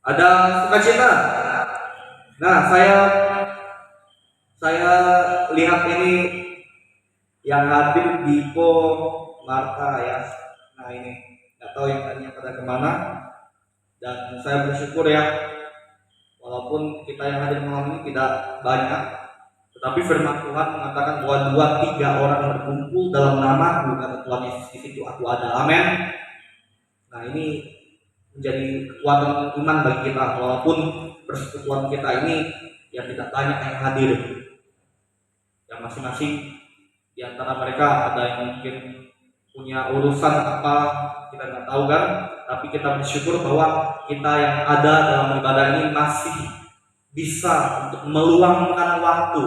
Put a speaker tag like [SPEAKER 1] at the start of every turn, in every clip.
[SPEAKER 1] Ada sukacita. Nah, saya lihat ini yang hadir Diko, Marta ya. Nah ini nggak tahu yang tadinya pada kemana. Dan saya bersyukur ya, walaupun kita yang hadir malam ini tidak banyak, tetapi firman Tuhan mengatakan bahwa dua tiga orang berkumpul dalam namaku, kata Tuhan Yesus, di situ aku ada. Amin. Nah ini menjadi kekuatan iman bagi kita, walaupun persekutuan kita ini yang tidak banyak yang hadir, yang masing-masing di antara mereka ada yang mungkin punya urusan apa kita nggak tahu kan, tapi kita bersyukur bahwa kita yang ada dalam ibadah ini masih bisa untuk meluangkan waktu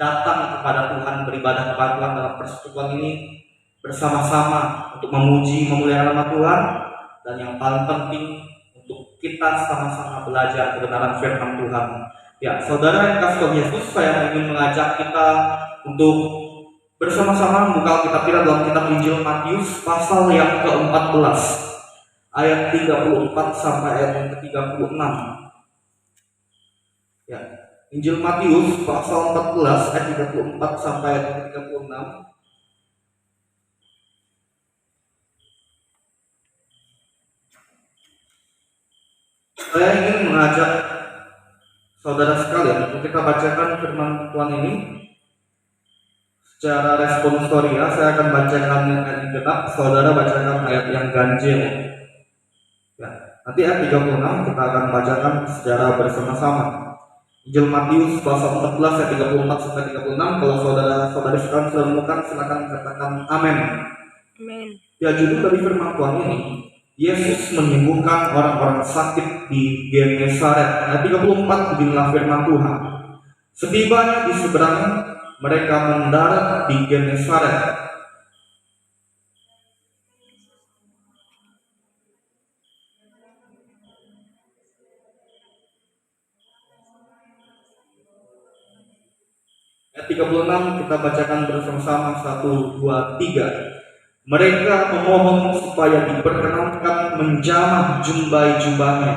[SPEAKER 1] datang kepada Tuhan, beribadah kepada Tuhan dalam persekutuan ini bersama-sama untuk memuji memuliakan nama Tuhan, dan yang paling penting untuk kita sama-sama belajar kebenaran firman Tuhan. Ya, saudara yang kasih Tuhan Yesus, saya ingin mengajak kita untuk bersama-sama membuka kitab kita dalam kitab Injil Matius pasal yang ke-14 ayat 34 sampai ayat yang ke-36. Ya, Injil Matius pasal 14 ayat 34 sampai ayat yang ke-36. Saya ingin mengajak saudara sekalian untuk kita bacakan firman Tuhan ini secara responsoria. Saya akan bacakan ayat yang genap, saudara bacakan ayat yang ganjil. Ya, nanti ayat 36 kita akan bacakan secara bersama-sama. Injil Matius pasal 14 ayat 34 sampai 36. Kalau saudara-saudari sekalian sudah menemukan, silakan katakan amin.
[SPEAKER 2] Amin.
[SPEAKER 1] Ya, judul dari firman Tuhan ini, Yesus menyembuhkan orang-orang sakit di Genesaret. Ayat 34 beginilah firman Tuhan. Setibanya di seberang, mereka mendarat di Genesaret. Ayat 36 kita bacakan bersama-sama, 1, 2, 3. Mereka memohon supaya diperkenankan menjamah jumbai-jubahnya,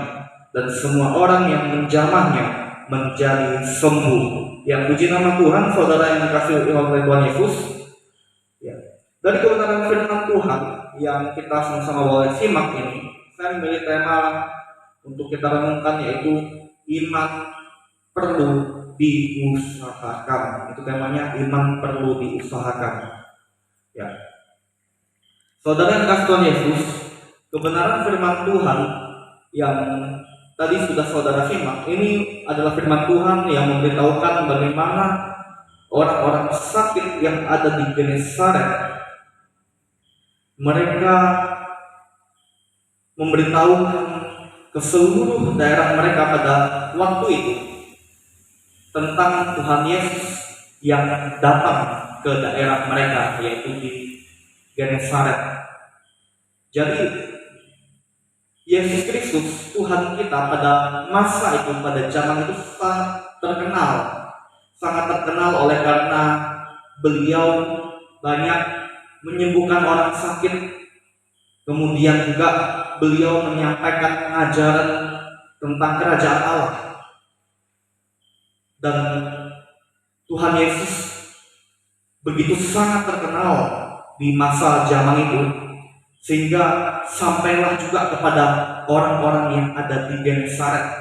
[SPEAKER 1] dan semua orang yang menjamahnya menjadi sembuh. Yang puji nama Tuhan, saudara yang dikasihi oleh Tuhan Yesus. Ya. Dari kebenaran firman Tuhan yang kita sama-sama boleh simak ini, saya memilih tema untuk kita renungkan, yaitu iman perlu diusahakan. Itu temanya, iman perlu diusahakan. Ya. Saudara yang kasih Tuhan Yesus, kebenaran firman Tuhan yang tadi sudah saudara simak, ini adalah firman Tuhan yang memberitahukan bagaimana orang-orang sakit yang ada di Genesaret, mereka memberitahukan ke seluruh daerah mereka pada waktu itu tentang Tuhan Yesus yang datang ke daerah mereka, yaitu di Genesaret. Jadi Yesus Kristus, Tuhan kita, pada masa itu, pada zaman itu sangat terkenal oleh karena beliau banyak menyembuhkan orang sakit. Kemudian juga beliau menyampaikan pengajaran tentang kerajaan Allah. Dan Tuhan Yesus begitu sangat terkenal di masa zaman itu, sehingga sampailah juga kepada orang-orang yang ada di Genesaret.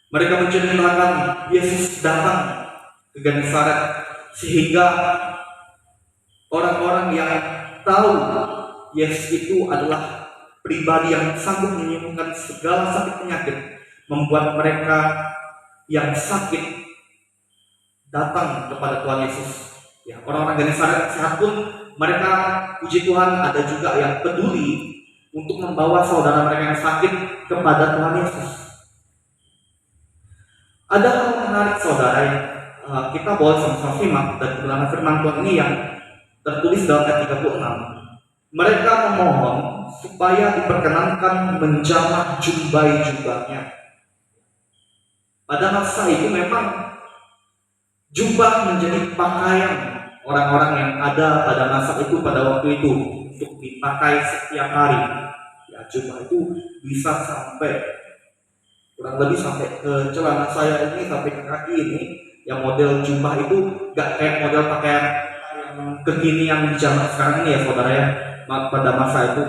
[SPEAKER 1] Mereka menceritakan Yesus datang ke Genesaret, sehingga orang-orang yang tahu Yesus itu adalah pribadi yang sanggup menyembuhkan segala sakit penyakit, membuat mereka yang sakit datang kepada Tuhan Yesus. Ya, orang-orang Genesaret sehat pun mereka, puji Tuhan, ada juga yang peduli untuk membawa saudara mereka yang sakit kepada Tuhan Yesus. Ada hal menarik, saudara, yang kita boleh sama-sama simak dari kebenaran firman Tuhan ini yang tertulis dalam ayat 36. Mereka memohon supaya diperkenankan menjamah jubah-jubahnya. Pada masa itu memang jubah menjadi pakaian orang-orang yang ada pada masa itu, pada waktu itu, untuk dipakai setiap hari. Ya. jubah itu bisa sampai kurang lebih sampai ke celana saya ini, sampai ke kaki ini. Yang model jubah itu gak kayak model pakaian yang kekinian di zaman sekarang ini ya saudara ya. Pada masa itu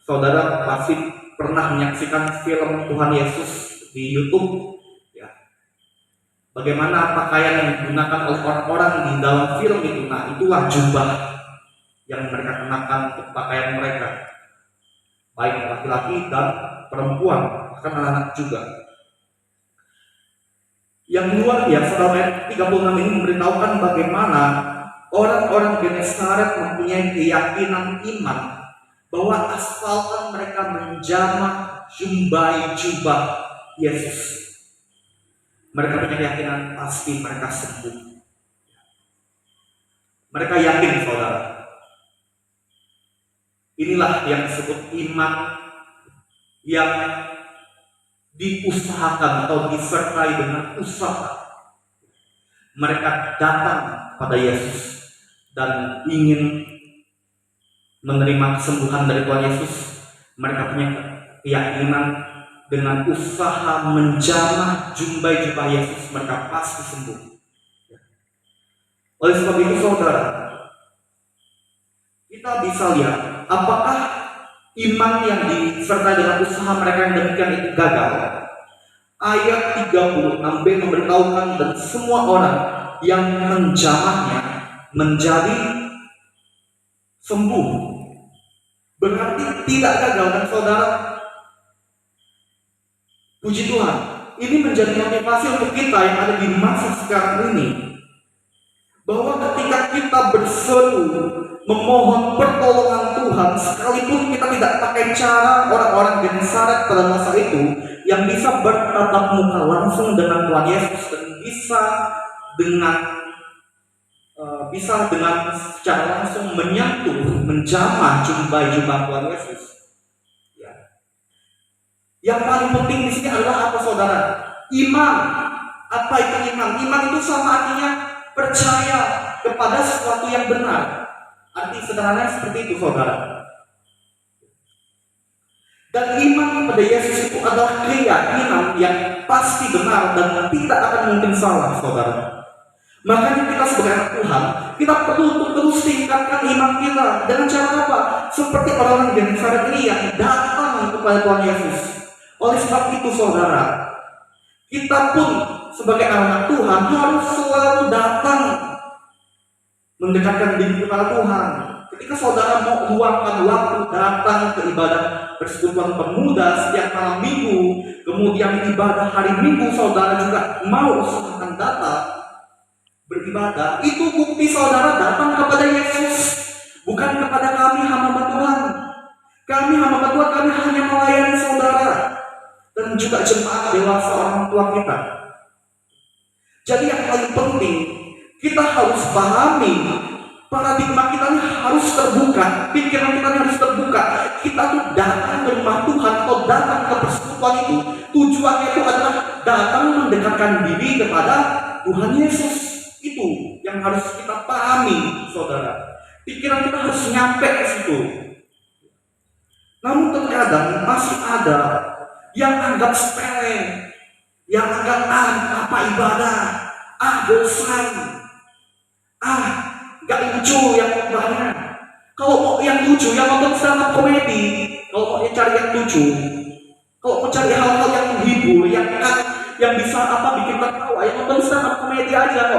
[SPEAKER 1] saudara pasti pernah menyaksikan film Tuhan Yesus di YouTube ya. Bagaimana pakaian yang digunakan oleh orang-orang di dalam film itu, nah itulah jubah yang mereka kenakan untuk pakaian mereka, baik laki-laki dan perempuan, bahkan anak-anak juga. Yang luar biasa dalam ayat 36 ini memberitahukan bagaimana orang-orang Genesaret mempunyai keyakinan iman bahwa asalkan mereka menjamah jumbai jubah Yesus, mereka punya keyakinan pasti mereka sembuh. Mereka yakin saudara. Inilah yang disebut iman yang diusahakan atau disertai dengan usaha. Mereka datang pada Yesus dan ingin menerima kesembuhan dari Tuhan Yesus. Mereka punya keyakinan dengan usaha menjamah jumbai jubah Yesus, mereka pasti sembuh. Oleh sebab itu saudara, kita bisa lihat apakah iman yang disertai dengan usaha mereka yang demikian itu gagal. Ayat 36b memberitahukan dan semua orang yang menjamahnya menjadi sembuh. Berarti tidak gagal kan saudara? Puji Tuhan, ini menjadi motivasi untuk kita yang ada di masa sekarang ini, bahwa ketika kita berseru memohon pertolongan Tuhan, sekalipun kita tidak pakai cara orang-orang Genesaret pada masa itu yang bisa bertatap muka langsung dengan Tuhan Yesus dan bisa dengan secara langsung menyentuh, menjamah jumbai jubah Tuhan Yesus. Ya. Yang paling penting di sini adalah apa saudara? Iman. Apa itu iman? Iman itu sama artinya percaya kepada sesuatu yang benar. Arti sederhananya seperti itu saudara. Dan iman kepada Yesus itu adalah keyakinan yang pasti benar dan tidak akan mungkin salah saudara. Makanya kita sebagai anak Tuhan, kita perlu untuk terus tingkatkan iman kita. Dengan cara apa? Seperti orang-orang Genesaret ini yang datang kepada Tuhan Yesus. Oleh sebab itu saudara, kita pun sebagai anak Tuhan harus selalu datang mendekatkan diri kepada Tuhan. Ketika saudara mau luangkan waktu datang ke ibadah persekutuan pemuda setiap malam minggu, kemudian ibadah hari minggu saudara juga mau usahakan datang beribadah, itu bukti saudara datang kepada Yesus, bukan kepada kami hamba Tuhan. Kami hamba Tuhan, kami hanya melayani saudara dan juga jemaat dewasa orang tua kita. Jadi yang paling penting, kita harus pahami paradigma kita ini harus terbuka, pikiran kita ini harus terbuka. Kita tuh datang ke rumah Tuhan atau datang ke persekutuan itu, tujuannya itu adalah datang mendekatkan diri kepada Tuhan Yesus. Itu yang harus kita pahami saudara. Pikiran kita harus nyampe ke situ. Namun terkadang masih ada yang anggap sepele, yang anggap apa ibadah, bosan, gak lucu yang khotbahnya. Kalau mau yang lucu, yang nonton stand up komedi. Kalau mau cari yang lucu, kalau mau cari hal-hal yang menghibur, yang bisa bikin tertawa, yang nonton stand up komedi aja.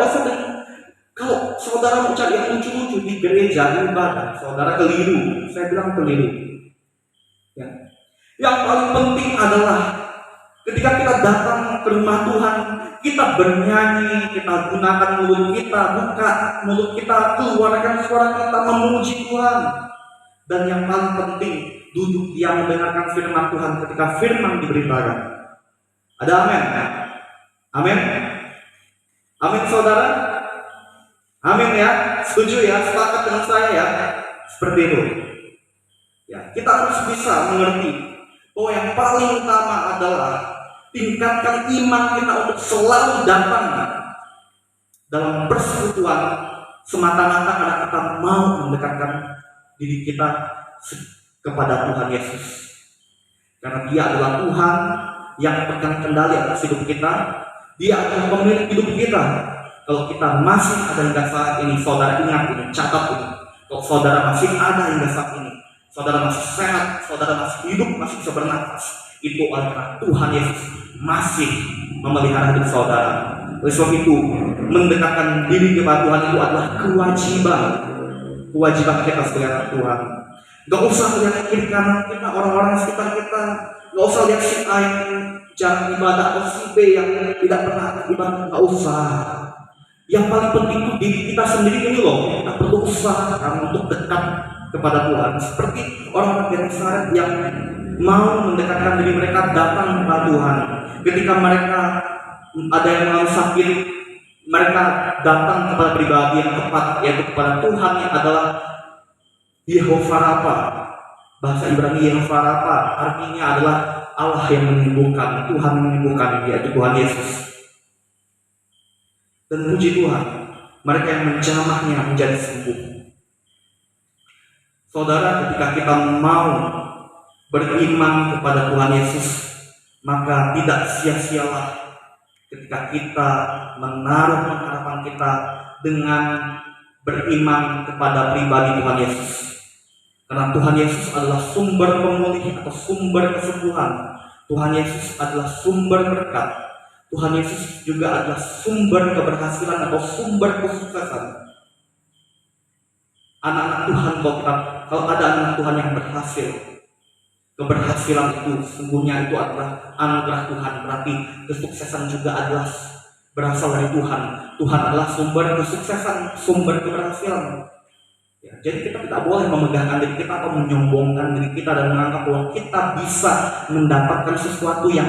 [SPEAKER 1] Kalau saudara mau cari yang lucu-lucu di gereja, di ibadah, saudara keliru. Saya bilang keliru. Ya. Yang paling penting adalah ketika kita datang ke rumah Tuhan, kita bernyanyi, kita gunakan mulut kita, buka mulut kita, keluarkan suara kita memuji Tuhan. Dan yang paling penting, duduk diam mendengarkan firman Tuhan ketika firman diberitakan. Ada amin? Amin? Amin saudara? Amin ya? Setuju ya? Sepakat dengan saya ya? Seperti itu. Ya, kita harus bisa mengerti bahwa yang paling utama adalah tingkatkan iman kita untuk selalu datang dalam persekutuan semata-mata karena kita mau mendekatkan diri kita kepada Tuhan Yesus. Karena Dia adalah Tuhan yang pegang kendali atas hidup kita. Dia adalah pemilik hidup kita. Kalau kita masih ada hingga saat ini, saudara ingat ini, catat ini. Kalau saudara masih ada hingga saat ini, saudara masih sehat, saudara masih hidup, masih bisa bernafas, itu oleh karena Tuhan Yesus masih memelihara hidup saudara. Oleh sebab itu, mendekatkan diri kepada Tuhan itu adalah kewajiban kita sebagai anak Tuhan. Gak usah lihat kiri kanan kita, orang-orang sekitar kita. Gak usah lihat si A yang jarang ibadah atau si B yang tidak pernah ibadah. Gak usah. Yang paling penting itu diri kita sendiri ini loh. Kita perlu usaha untuk dekat kepada Tuhan. Seperti orang-orang Genesaret yang mau mendekatkan diri mereka datang kepada Tuhan. Ketika mereka ada yang mau sakit, mereka datang kepada pribadi yang tepat, yaitu kepada Tuhan yang adalah Yehovah Rafa. Bahasa Ibrani Yehovah Rafa artinya adalah Allah yang menyembuhkan, Tuhan yang menyembuhkan, yaitu Tuhan Yesus. Dan puji Tuhan, mereka yang menjamahnya menjadi sembuh. Saudara, ketika kita mau beriman kepada Tuhan Yesus, maka tidak sia-sialah ketika kita menaruh pengharapan kita dengan beriman kepada pribadi Tuhan Yesus. Karena Tuhan Yesus adalah sumber pemulih atau sumber kesembuhan. Tuhan Yesus adalah sumber berkat. Tuhan Yesus juga adalah sumber keberhasilan atau sumber kesuksesan. Anak-anak Tuhan, kalau ada anak Tuhan yang berhasil, keberhasilan itu sesungguhnya itu adalah anugerah Tuhan. Berarti kesuksesan juga adalah berasal dari Tuhan. Tuhan adalah sumber kesuksesan, sumber keberhasilan. Ya, jadi kita tidak boleh memegahkan diri kita atau menyombongkan diri kita dan menganggap bahwa kita bisa mendapatkan sesuatu yang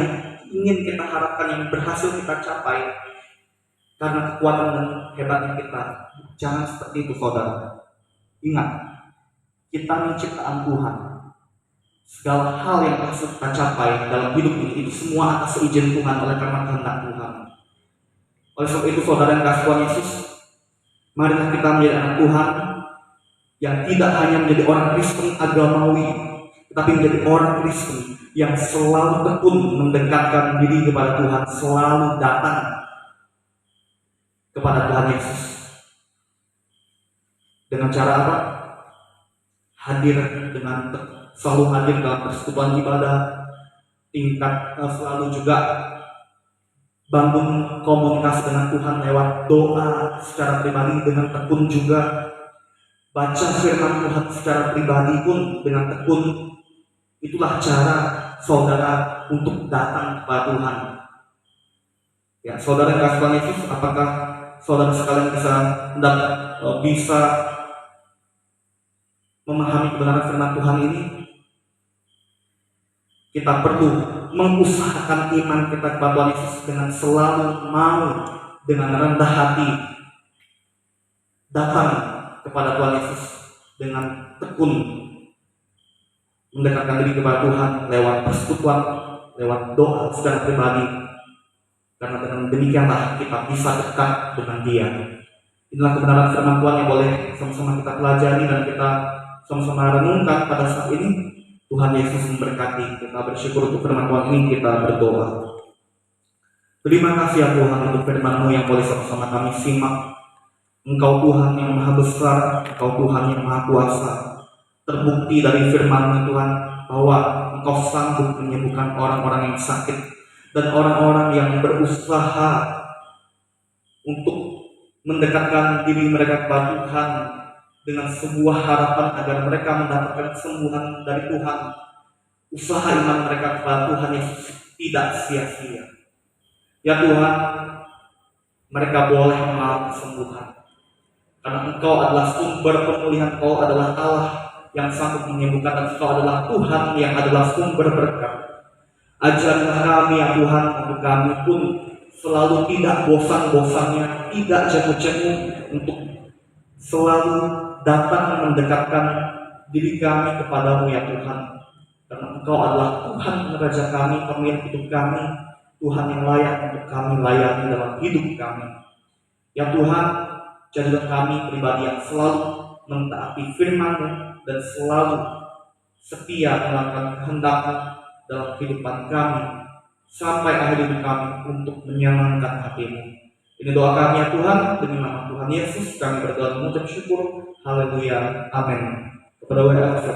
[SPEAKER 1] ingin kita harapkan, yang berhasil kita capai karena kekuatan dan hebatnya kita. Jangan seperti itu, saudara. Ingat, kita menciptaan Tuhan. Segala hal yang berhasil kita capai dalam hidup ini, itu semua atas izin Tuhan, oleh karena kehendak Tuhan. Oleh sebab itu, saudara yang kasih Tuhan Yesus, marilah kita menjadi anak Tuhan yang tidak hanya menjadi orang Kristen agamawi, tetapi menjadi orang Kristen yang selalu tekun mendekatkan diri kepada Tuhan, selalu datang kepada Tuhan Yesus. Dengan cara apa? Selalu hadir dalam persekutuan ibadah, selalu juga bangun komunikasi dengan Tuhan lewat doa secara pribadi dengan tekun juga. Baca firman Tuhan secara pribadi pun dengan tekun. Itulah cara saudara untuk datang kepada Tuhan. Ya, saudara yang kasih Tuhan Yesus, apakah saudara sekalian bisa memahami kebenaran firman Tuhan ini? Kita perlu mengusahakan iman kita kepada Tuhan Yesus dengan selalu mau dengan rendah hati datang kepada Tuhan Yesus dengan tekun mendekatkan diri kepada Tuhan lewat persekutuan, lewat doa secara pribadi. Karena dengan demikianlah kita bisa dekat dengan Dia. Inilah kebenaran firman Tuhan yang boleh sama-sama kita pelajari dan kita sama-sama renungkan pada saat ini. Tuhan Yesus memberkati. Kita bersyukur untuk firman Tuhan ini, kita berdoa. Terima kasih ya Tuhan untuk firman-Mu yang boleh sama-sama kami simak. Engkau Tuhan yang maha besar, Engkau Tuhan yang maha kuasa. Terbukti dari firman-Mu Tuhan bahwa Engkau sanggup menyembuhkan orang-orang yang sakit dan orang-orang yang berusaha untuk mendekatkan diri mereka kepada Tuhan dengan sebuah harapan agar mereka mendapatkan kesembuhan dari Tuhan. Usaha iman mereka kepada Tuhan Yesus tidak sia-sia. Ya Tuhan, mereka boleh mengalami kesembuhan. Karena Engkau adalah sumber pemulihan, Engkau adalah Allah yang sanggup menyembuhkan, dan Engkau adalah Tuhan yang adalah sumber berkat. Ajarlah kami ya Tuhan, untuk kami pun selalu tidak bosan-bosannya, tidak jemu-jemu untuk selalu datang mendekatkan diri kami kepadamu ya Tuhan. Karena Engkau adalah Tuhan Raja kami, pemilik hidup kami, Tuhan yang layak untuk kami layani dalam hidup kami. Ya Tuhan, jadilah kami pribadi yang selalu mentaati firman-Mu dan selalu setia melakukan kehendak-Mu dalam kehidupan kami sampai akhir hidup kami untuk menyenangkan hati-Mu. Ini doa kami ya Tuhan, demi nama Tuhan Yesus kami berdoa mengucap syukur. Haleluya, amin. Kepada WA